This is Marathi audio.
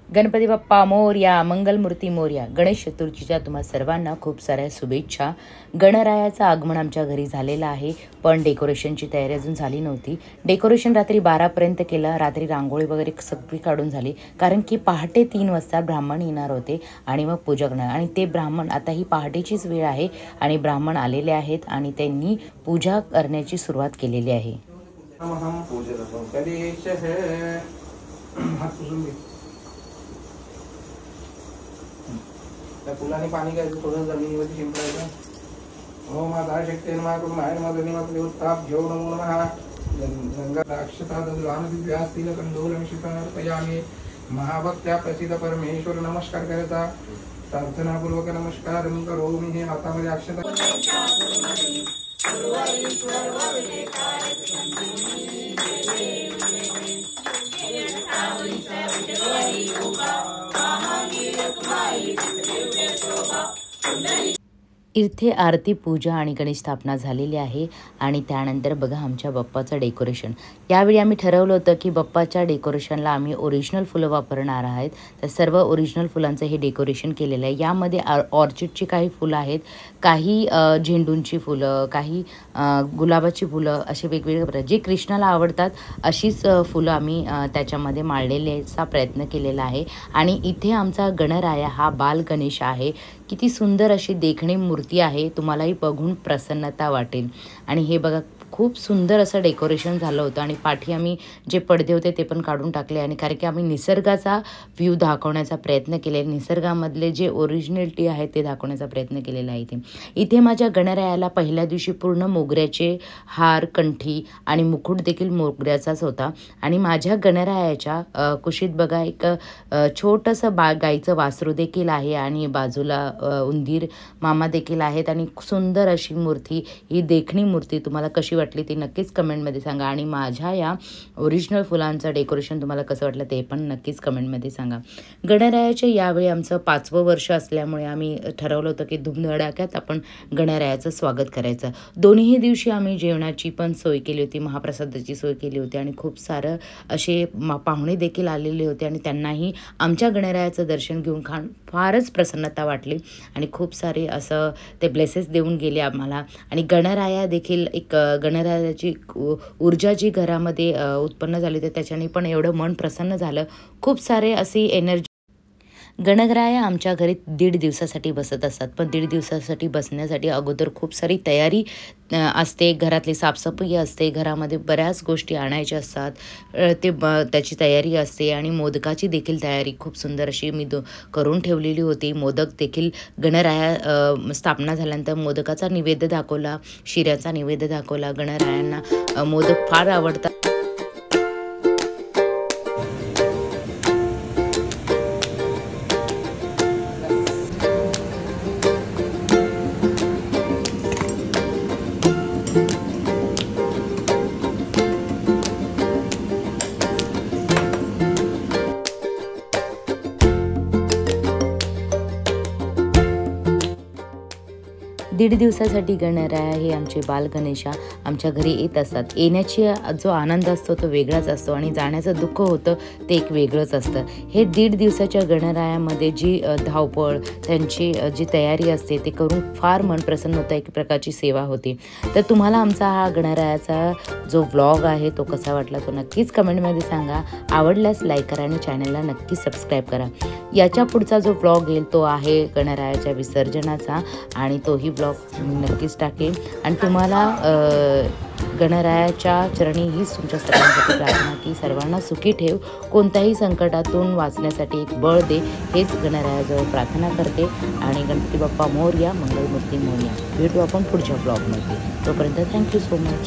गणपती बाप्पा मोरया, मंगलमूर्ती मोरया. गणेश चतुर्थीच्या तुम्हा सर्वांना खूप साऱ्या शुभेच्छा. गणरायाचं आगमन आमच्या घरी झालेलं आहे, पण डेकोरेशनची तयारी अजून झाली नव्हती. डेकोरेशन रात्री 12पर्यंत केलं. रात्री रांगोळी वगैरे सगळी काढून झाली, कारण की पहाटे 3 वाजता ब्राह्मण येणार होते आणि मग पूजा करणार. आणि ते ब्राह्मण, आता ही पहाटेचीच वेळ आहे आणि ब्राह्मण आलेले आहेत आणि त्यांनी पूजा करण्याची सुरुवात केलेली आहे. त्या फुलाने पाणी घ्यायचं, थोडं जमिनीवरती शिंपडायचं. ओम आधार शक्ती नमः माय मदनी मत देवताप भ्यो नमो नमः. गंगा राक्षसा दद्वानदिव्यास्तिल कंडोलमिषितार्पयामि. महाभक्त्या प्रसिद्ध परमेश्वर नमस्कार करायचा. प्रार्थनापूर्वक नमस्कार करोमि. हे हातामध्ये अक्षता इथे आरती, पूजा आणि गणेश स्थापना झालेली आहे. आणि त्यानंतर बघा आमच्या बाप्पाचं डेकोरेशन. यावेळी आम्ही ठरवलं होतं की बाप्पाच्या डेकोरेशनला आम्ही ओरिजिनल फुलं वापरणार आहेत. तर सर्व ओरिजिनल फुलांचं हे डेकोरेशन केलेलं आहे. यामध्ये ऑर्चिडची काही फुलं आहेत, काही झेंडूंची फुलं, काही गुलाबाची फुलं, असे वेगवेगळे प्रकार जे कृष्णाला आवडतात अशीच फुलं आम्ही त्याच्यामध्ये माळलेल्याचा प्रयत्न केलेला आहे. आणि इथे आमचा गणराया हा बाल गणेश आहे. किती सुंदर अशी देखणी मूर्ती आहे, तुम्हालाही बघून प्रसन्नता वाटेल. आणि हे बघा, खूप सुंदर असं डेकोरेशन झालं होतं. आणि पाठी आम्ही जे पडदे होते ते पण काढून टाकले. आणि कारण की आम्ही निसर्गाचा व्ह्यू दाखवण्याचा प्रयत्न केले, निसर्गामधले जे ओरिजिनॅलिटी आहे ते दाखवण्याचा प्रयत्न केलेला आहे. इथे माझ्या गणरायाला पहिल्या दिवशी पूर्ण मोगऱ्याचे हार, कंठी आणि मुकुट देखील मोगऱ्याचाच होता. आणि माझ्या गणरायाच्या कुशीत बघा एक छोटंसं गाईचं वासरू देखील आहे आणि बाजूला उंदीर मामा देखील आहेत. आणि सुंदर अशी मूर्ती, ही देखणी मूर्ती तुम्हाला कशी वाटली ती नक्कीच कमेंटमध्ये सांगा. आणि माझ्या या ओरिजिनल फुलांचं डेकोरेशन तुम्हाला कसं वाटलं ते पण नक्कीच कमेंटमध्ये सांगा. गणरायाचे यावेळी आमचं 5वं वर्ष असल्यामुळे आम्ही ठरवलं होतं की धुमधडाक्यात आपण गणरायाचं स्वागत करायचं. दोन्ही दिवशी आम्ही जेवणाची पण सोय केली होती, महाप्रसादाची सोय केली होती. आणि खूप सारं असे पाहुणे देखील आलेले होते आणि त्यांनाही आमच्या गणरायाचं दर्शन घेऊन फारच प्रसन्नता वाटली. आणि खूप सारे असं ते ब्लेसेस देऊन गेले आम्हाला. आणि गणराया देखील एक गणरायाची ऊर्जा जी घरामध्ये उत्पन्न झाली तर त्याच्याने पण एवढं मन प्रसन्न झालं. खूप सारे अशी एनर्जी. गणराया आमच्या घरी 1.5 दिवसासाठी बसत असतात, पण 1.5 दिवसासाठी बसण्यासाठी अगोदर खूप सारी तयारी असते. घरातली साफसफाई असते, घरामध्ये बऱ्याच गोष्टी आणायच्या असतात, त्याची तयारी असते. आणि मोदकाची देखील तयारी खूप सुंदर अशी मी करून ठेवलेली होती. मोदक देखील गणराया स्थापना झाल्यानंतर मोदकाचा नैवेद्य दाखवला, शिऱ्याचा नैवेद्य दाखवला. गणरायांना मोदक फार आवडतात. दीड दिवसासाठी गणराया हे आमचे बाल गणेशा आमच्या घरी येत असतात. येण्याची जो आनंद असतो तो वेगळाच असतो आणि जाण्याचं दुःख होतं ते एक वेगळंच असतं. हे 1.5 दिवसाच्या गणरायामध्ये जी धावपळ, त्यांची जी तयारी असते ते करून फार मन प्रसन्न होतं. एक प्रकारची सेवा होती. तर तुम्हाला आमचा हा गणरायाचा जो व्लॉग आहे तो कसा वाटला तो नक्कीच कमेंटमध्ये सांगा. आवडल्यास लाईक करा आणि चॅनलला नक्की सबस्क्राईब करा. याच्या पुढचा जो व्लॉग येईल तो आहे गणरायाच्या विसर्जनाचा आणि तोही व्लॉग मी नक्कीच टाकेन. आणि तुम्हाला गणरायाच्या चरणी हीच तुमच्या सर्वांसाठी प्रार्थना की सर्वांना सुखी ठेव, कोणत्याही संकटातून वाचण्यासाठी एक बळ दे, हेच गणरायाजवळ प्रार्थना करते. आणि गणपती बाप्पा मोरया, मंगलमूर्ती मोरया. भेटू आपण पुढच्या ब्लॉगमध्ये. तोपर्यंत थँक्यू सो मच.